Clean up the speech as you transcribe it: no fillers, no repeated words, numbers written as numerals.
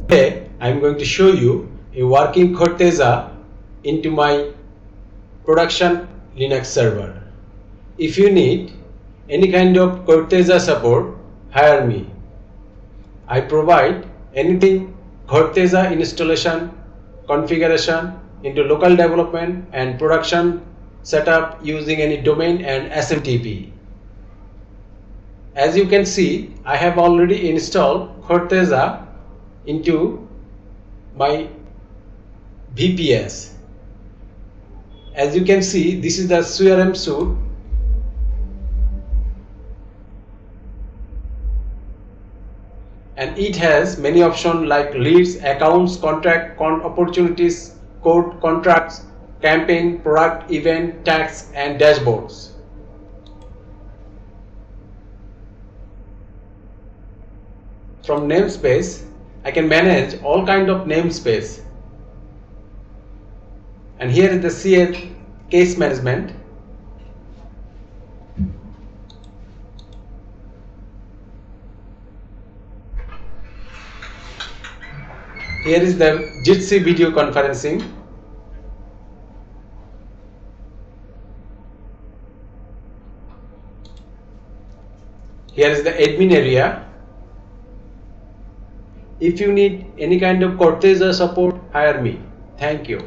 Today I am going to show you a working Corteza into my production Linux server. If you need any kind of Corteza support, hire me. I provide anything Corteza installation, configuration into local development and production setup using any domain and SMTP. As you can see, I have already installed Corteza into my VPS. As you can see, this is the CRM suite. And it has many options like leads, accounts, contract, opportunities, code, contracts, campaign, product, event, tags, and dashboards. From namespace, I can manage all kind of namespace. And here is the CA case management. Here is the Jitsi video conferencing. Here is the admin area. If you need any kind of Corteza support, hire me. Thank you.